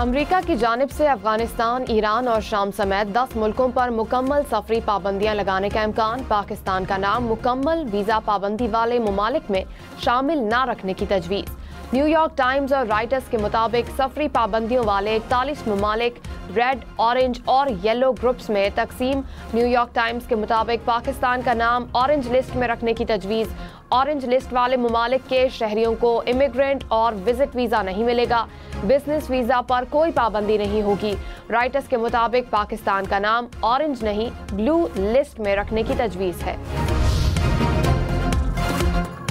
America की जानिब से अफगानिस्तान, ईरान और शाम समेत 10 मुल्कों पर मुकम्मल सफरी पाबंदियां लगाने का इम्कान। पाकिस्तान का नाम मुकम्मल वीज़ा पाबंदी वाले ममालिक में शामिल न रखने की तजवीज़। न्यूयॉर्क टाइम्स और राइटर्स के मुताबिक सफरी पाबंदियों वाले 41 ममालिक रेड, ऑरेंज और येलो ग्रुप्स में तकसीम। न्यूयॉर्क टाइम्स के मुताबिक पाकिस्तान का नाम ऑरेंज लिस्ट में रखने की तजवीज़। ऑरेंज लिस्ट वाले ममालिक के शहरियों को इमिग्रेंट और विजिट वीज़ा नहीं मिलेगा। बिजनेस वीज़ा पर कोई पाबंदी नहीं होगी। राइटर्स के मुताबिक पाकिस्तान का नाम ऑरेंज नहीं, ब्लू लिस्ट में रखने की तजवीज़ है।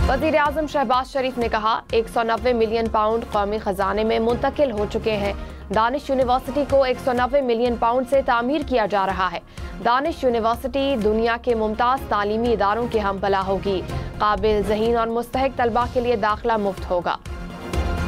वज़ीर-ए-आज़म शहबाज शरीफ ने कहा 190 मिलियन पाउंड कौमी खजाने में मुंतकिल हो चुके हैं। दानिश यूनिवर्सिटी को 190 मिलियन पाउंड से तामीर किया जा रहा है। दानिश यूनिवर्सिटी दुनिया के मुमताज़ तालीमी इदारों की हमपला होगी। काबिल, ज़हीन और मुस्तहिक तलबा के लिए दाखिला मुफ्त होगा।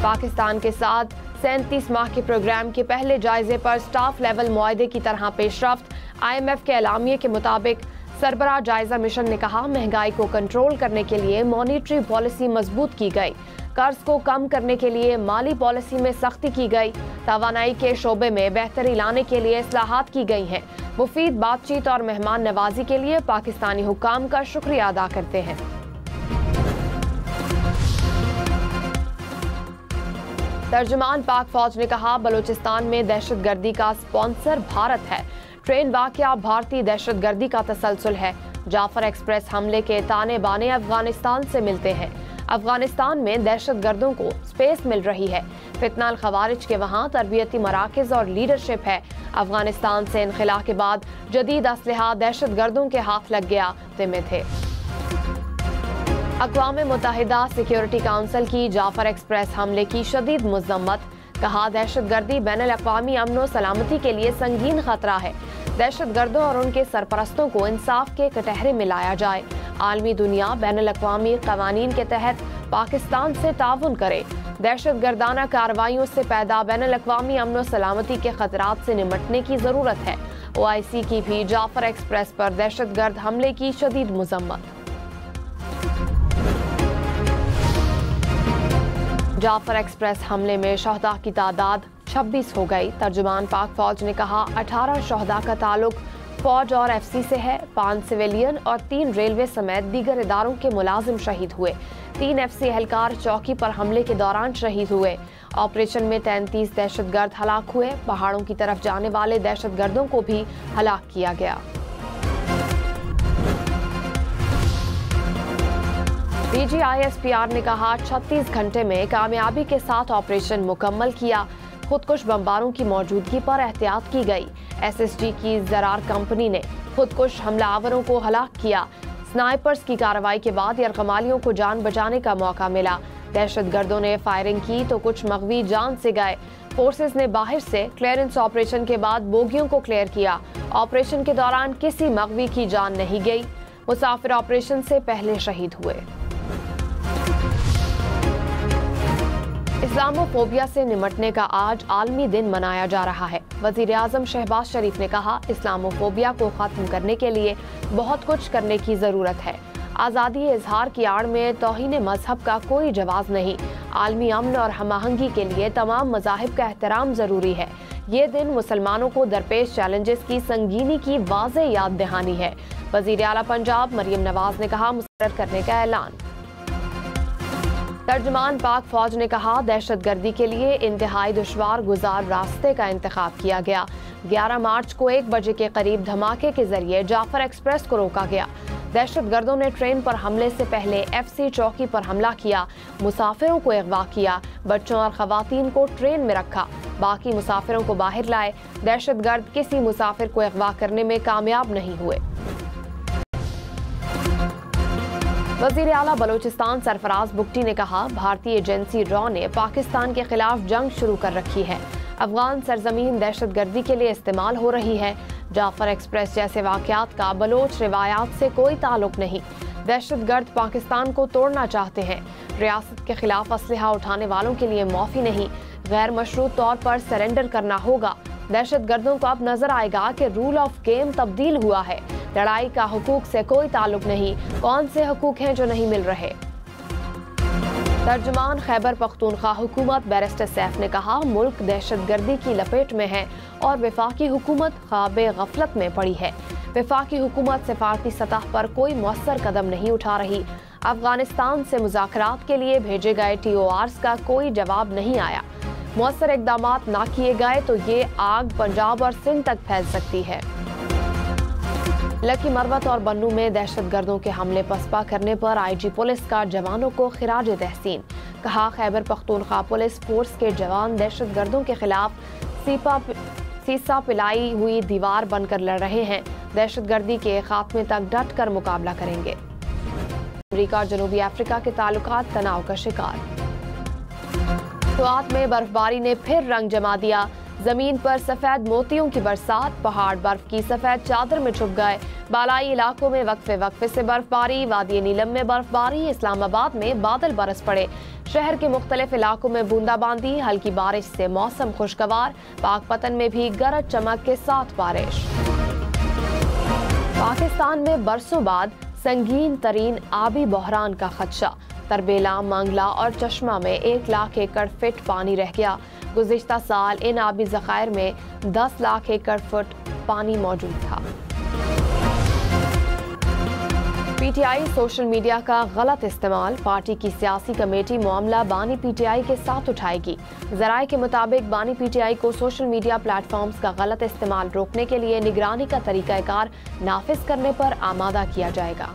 पाकिस्तान के साथ 37 माह के प्रोग्राम के पहले जायजे पर स्टाफ लेवल मुआहदे की तरह पेशरफ्त। IMF के एलामिये के मुताबिक सरबराह जायजा मिशन ने कहा महंगाई को कंट्रोल करने के लिए मॉनिटरी पॉलिसी मजबूत की गई। कर्ज को कम करने के लिए माली पॉलिसी में सख्ती की गई। तवानाई के शोबे में बेहतरी लाने के लिए इस्लाहात की गई हैं। मुफीद बातचीत और मेहमान नवाजी के लिए पाकिस्तानी हुक्काम का शुक्रिया अदा करते हैं। तर्जुमान पाक फौज ने कहा बलूचिस्तान में दहशतगर्दी का स्पॉन्सर भारत है। ट्रेन वाकया भारतीय दहशतगर्दी का तसलसल है। जाफर एक्सप्रेस हमले के ताने बाने अफगानिस्तान से मिलते हैं। अफगानिस्तान में दहशतगर्दों को स्पेस मिल रही है। फितनाल खवारिज के वहाँ तरबियती मराकज और लीडरशिप है। अफगानिस्तान से इनखला के बाद जदीद असलहा दहशतगर्दों के हाथ लग गया जिम्मे थे। अक़वाम मुत्तहिदा सिक्योरिटी काउंसिल की जाफर एक्सप्रेस हमले की शदीद मज़म्मत। कहा दहशतगर्दी बैनुल-अक़वामी अमन व सलामती के लिए संगीन खतरा है। दहशतगर्दों और उनके सरपरस्तों को इंसाफ के कटहरे में लाया जाए। आलमी दुनिया बैनुल-अक़वामी क़वानीन के तहत पाकिस्तान से ताउन करे। दहशतगर्दाना कार्रवाइयों से पैदा बैनुल-अक़वामी अमन व सलामती के खतरात से निमटने की ज़रूरत है। OIC की भी जाफर एक्सप्रेस पर दहशतगर्द हमले की शदीद मज़म्मत। जाफर एक्सप्रेस हमले में शहदा की तादाद 26 हो गई। तर्जुमान पाक फौज ने कहा 18 शहदा का ताल्लुक फौज और FC से है। 5 सिविलियन और 3 रेलवे समेत दीगर इदारों के मुलाजिम शहीद हुए। 3 FC एहलकार चौकी पर हमले के दौरान शहीद हुए। ऑपरेशन में 33 दहशतगर्द हलाक हुए। पहाड़ों की तरफ जाने वाले दहशतगर्दों को भी हलाक किया गया। DG ISPR ने कहा 36 घंटे में कामयाबी के साथ ऑपरेशन मुकम्मल किया। खुदकुश बमबारों की मौजूदगी पर एहतियात की गई। SSG की ज़रार कंपनी ने खुदकुश हमलावरों को हलाक किया। स्नाइपर्स की कार्रवाई के बाद यरगमालियों को जान बचाने का मौका मिला। दहशतगर्दों ने फायरिंग की तो कुछ मगवी जान से गए। फोर्सेस ने बाहर से क्लियरेंस ऑपरेशन के बाद बोगियों को क्लियर किया। ऑपरेशन के दौरान किसी मगवी की जान नहीं गई। मुसाफिर ऑपरेशन से पहले शहीद हुए। इस्लामोफोबिया से निमटने का आज आलमी दिन मनाया जा रहा है। वज़ीर-ए-आज़म शहबाज शरीफ ने कहा इस्लामोफोबिया को ख़त्म करने के लिए बहुत कुछ करने की ज़रूरत है। आज़ादी इजहार की आड़ में तौहीन मजहब का कोई जवाज़ नहीं। आलमी अमन और हमाहंगी के लिए तमाम मज़ाहिब का एहतराम ज़रूरी है। ये दिन मुसलमानों को दरपेश चैलेंजेस की संगीनी की वाज़े याद दहानी है। वज़ीर आला पंजाब मरियम नवाज ने कहा मुस्तरद करने का ऐलान। तर्जुमान पाक फौज ने कहा दहशतगर्दी के लिए इंतहाई दुश्वार गुजार रास्ते का इंतखाब किया गया। 11 मार्च को 1 बजे के करीब धमाके के जरिए जाफर एक्सप्रेस को रोका गया। दहशतगर्दों ने ट्रेन पर हमले से पहले FC चौकी पर हमला किया। मुसाफिरों को अगवा किया। बच्चों और खवातीन को ट्रेन में रखा। बाकी मुसाफिरों को बाहर लाए। दहशतगर्द किसी मुसाफिर को अगवा करने में कामयाब नहीं हुए। वज़ीर आला बलूचिस्तान सरफराज बुगटी ने कहा भारतीय एजेंसी रॉ ने पाकिस्तान के खिलाफ जंग शुरू कर रखी है। अफगान सरजमीन दहशतगर्दी के लिए इस्तेमाल हो रही है। जाफर एक्सप्रेस जैसे वाक़यात का बलोच रिवायात से कोई ताल्लुक नहीं। दहशतगर्द पाकिस्तान को तोड़ना चाहते हैं। रियासत के खिलाफ असलहा उठाने वालों के लिए माफ़ी नहीं। गैर मशरूत तौर पर सरेंडर करना होगा। दहशतगर्दों को अब नजर आएगा कि रूल ऑफ गेम तब्दील हुआ है। लड़ाई का हुकूक से कोई ताल्लुक नहीं। कौन से हुकूक हैं जो नहीं मिल रहे। तर्जुमान खैबर पख्तूनख्वा हुकूमत बैरिस्टर सैफ ने कहा, मुल्क दहशतगर्दी की लपेट में है और वफाकी हुकूमत ख्वाबे गफलत में पड़ी है। वफाकी हुकूमत सिफारती सतह पर कोई मौसर कदम नहीं उठा रही। अफगानिस्तान से मुज़ाकरात के लिए भेजे गए TORs का कोई जवाब नहीं आया। मौसर इकदाम ना किए गए तो ये आग पंजाब और सिंध तक फैल सकती है। लकी मरवत और बन्नू में दहशतगर्दों के हमले पसपा करने पर IG पुलिस का जवानों को खिराज तहसीन। कहा, खैबर पख्तूनख्वा पुलिस फोर्स के जवान दहशतगर्दों के खिलाफ सीसा पिलाई हुई दीवार बनकर लड़ रहे हैं। दहशतगर्दी के खात्मे तक डट कर मुकाबला करेंगे। अमेरिका और जनूबी अफ्रीका के ताल्लुकात तनाव का शिकार। सुआत में बर्फबारी ने फिर रंग जमा दिया। जमीन पर सफेद मोतियों की बरसात, पहाड़ बर्फ की सफेद चादर में छुप गए। बालाई इलाकों में वक्फे से बर्फबारी, वादी नीलम में बर्फबारी, इस्लामाबाद में बादल बरस पड़े। शहर के मुख्तलिफ इलाकों में बूंदाबांदी, हल्की बारिश से मौसम खुशगवार। पाकपतन में भी गरज चमक के साथ बारिश। पाकिस्तान में बरसों बाद संगीन तरीन आबी बहरान का खदशा। तरबेला, मंगला और चश्मा में 1 लाख एकड़ फीट पानी रह गया। गुज़िश्ता साल इन आबी ज़खायर में 10 लाख एकड़ फुट पानी मौजूद था। PTI सोशल मीडिया का गलत इस्तेमाल। पार्टी की सियासी कमेटी मामला बानी PTI के साथ उठाएगी। ज़राए के मुताबिक बानी PTI को सोशल मीडिया प्लेटफॉर्म्स का गलत इस्तेमाल रोकने के लिए निगरानी का तरीकाकार नाफिज करने पर आमादा किया जाएगा।